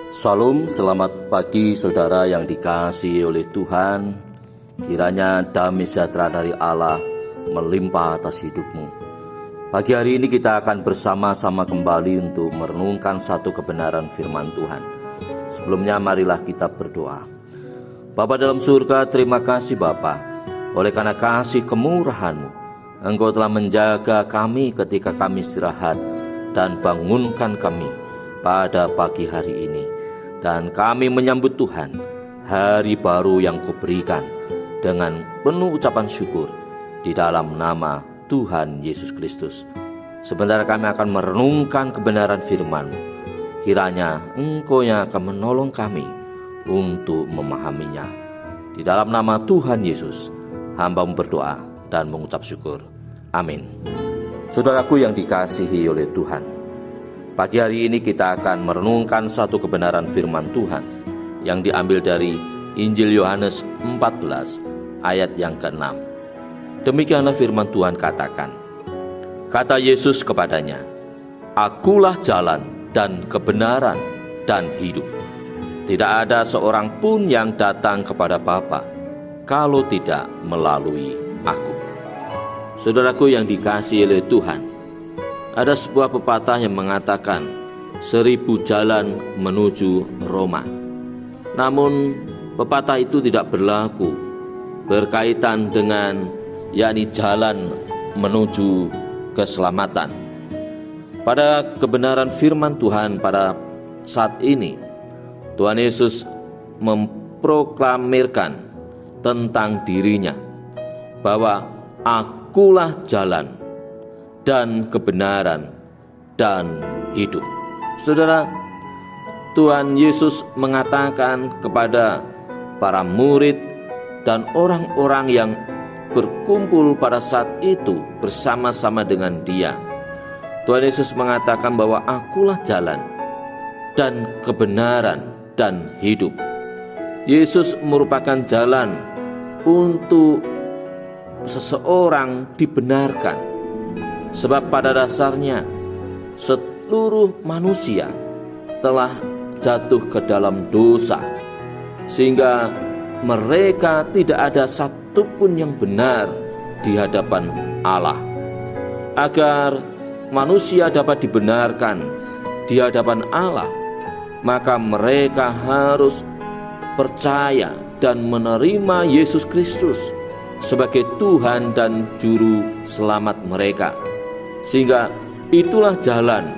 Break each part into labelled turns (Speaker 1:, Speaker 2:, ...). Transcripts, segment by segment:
Speaker 1: Shalom, selamat pagi saudara yang dikasihi oleh Tuhan. Kiranya damai sejahtera dari Allah melimpah atas hidupmu. Pagi hari ini kita akan bersama-sama kembali untuk merenungkan satu kebenaran firman Tuhan. Sebelumnya marilah kita berdoa. Bapa dalam surga, terima kasih Bapa, oleh karena kasih kemurahan-Mu, Engkau telah menjaga kami ketika kami istirahat dan bangunkan kami pada pagi hari ini. Dan kami menyambut Tuhan, hari baru yang Kau berikan, dengan penuh ucapan syukur di dalam nama Tuhan Yesus Kristus. Sebentar kami akan merenungkan kebenaran firman-Mu. Kiranya Engkau yang akan menolong kami untuk memahaminya. Di dalam nama Tuhan Yesus, hamba-Mu berdoa dan mengucap syukur. Amin. Saudaraku yang dikasihi oleh Tuhan, pagi hari ini kita akan merenungkan satu kebenaran firman Tuhan yang diambil dari Injil Yohanes 14 ayat yang ke-6. Demikianlah firman Tuhan katakan, kata Yesus kepadanya, Akulah jalan dan kebenaran dan hidup. Tidak ada seorang pun yang datang kepada Bapa kalau tidak melalui Aku. Saudaraku yang dikasihi oleh Tuhan, ada sebuah pepatah yang mengatakan 1000 jalan menuju Roma. Namun pepatah itu tidak berlaku berkaitan dengan yakni jalan menuju keselamatan. Pada kebenaran firman Tuhan pada saat ini, Tuhan Yesus memproklamirkan tentang dirinya bahwa Akulah jalan dan kebenaran dan hidup. Saudara, Tuhan Yesus mengatakan kepada para murid dan orang-orang yang berkumpul pada saat itu bersama-sama dengan Dia. Tuhan Yesus mengatakan bahwa Akulah jalan dan kebenaran dan hidup. Yesus merupakan jalan untuk seseorang dibenarkan. Sebab pada dasarnya seluruh manusia telah jatuh ke dalam dosa, sehingga mereka tidak ada satupun yang benar di hadapan Allah. Agar manusia dapat dibenarkan di hadapan Allah, maka mereka harus percaya dan menerima Yesus Kristus sebagai Tuhan dan Juru Selamat mereka. Sehingga itulah jalan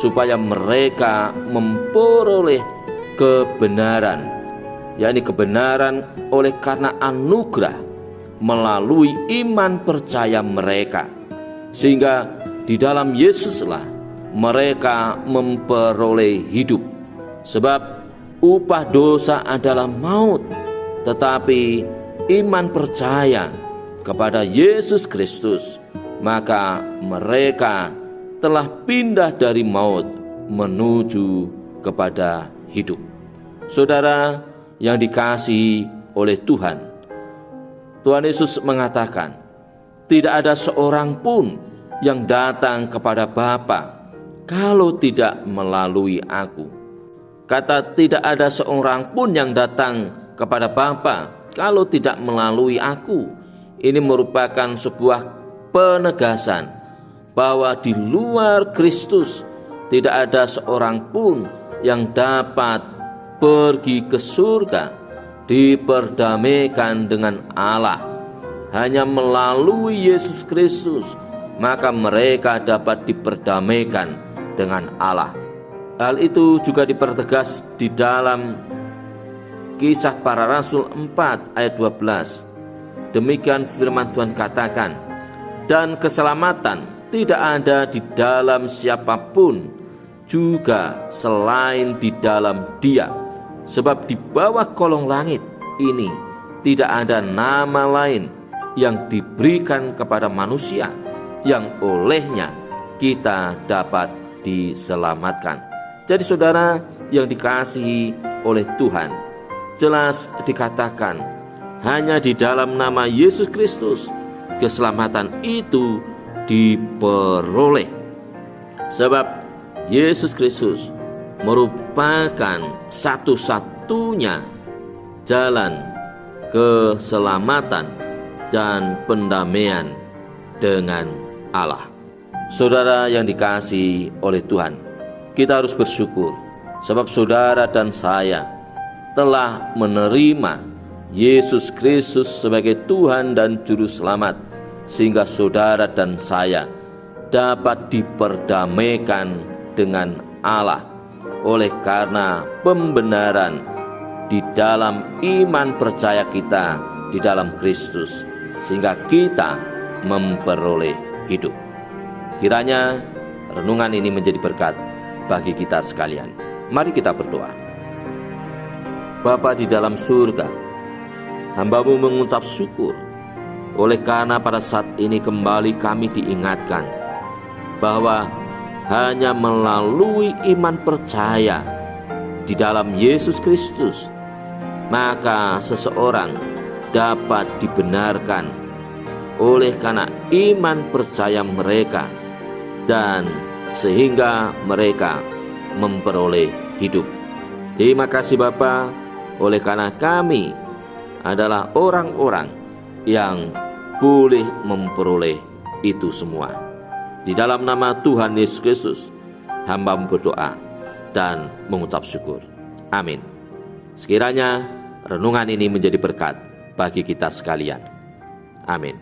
Speaker 1: supaya mereka memperoleh kebenaran, yakni kebenaran oleh karena anugerah melalui iman percaya mereka. Sehingga di dalam Yesuslah mereka memperoleh hidup. Sebab upah dosa adalah maut, tetapi iman percaya kepada Yesus Kristus, maka mereka telah pindah dari maut menuju kepada hidup. Saudara yang dikasihi oleh Tuhan, Tuhan Yesus mengatakan, tidak ada seorang pun yang datang kepada Bapa kalau tidak melalui Aku. Kata tidak ada seorang pun yang datang kepada Bapa kalau tidak melalui Aku, ini merupakan sebuah penegasan bahwa di luar Kristus tidak ada seorang pun yang dapat pergi ke surga, diperdamaikan dengan Allah. Hanya melalui Yesus Kristus maka mereka dapat diperdamaikan dengan Allah. Hal itu juga dipertegas di dalam Kisah Para Rasul 4 ayat 12. Demikian firman Tuhan katakan, dan keselamatan tidak ada di dalam siapapun juga selain di dalam Dia. Sebab di bawah kolong langit ini tidak ada nama lain yang diberikan kepada manusia yang olehnya kita dapat diselamatkan. Jadi saudara yang dikasihi oleh Tuhan, jelas dikatakan hanya di dalam nama Yesus Kristus keselamatan itu diperoleh. Sebab Yesus Kristus merupakan satu-satunya jalan keselamatan dan pendamaian dengan Allah. Saudara yang dikasihi oleh Tuhan, kita harus bersyukur sebab saudara dan saya telah menerima Yesus Kristus sebagai Tuhan dan Juru Selamat, sehingga saudara dan saya dapat diperdamaikan dengan Allah oleh karena pembenaran di dalam iman percaya kita di dalam Kristus, sehingga kita memperoleh hidup. Kiranya renungan ini menjadi berkat bagi kita sekalian. Mari kita berdoa. Bapa di dalam surga, hamba-Mu mengucap syukur oleh karena pada saat ini kembali kami diingatkan bahwa hanya melalui iman percaya di dalam Yesus Kristus, maka seseorang dapat dibenarkan oleh karena iman percaya mereka, dan sehingga mereka memperoleh hidup. Terima kasih Bapa, oleh karena kami adalah orang-orang yang boleh memperoleh itu semua. Di dalam nama Tuhan Yesus Kristus, hamba berdoa dan mengucap syukur. Amin. Sekiranya renungan ini menjadi berkat bagi kita sekalian. Amin.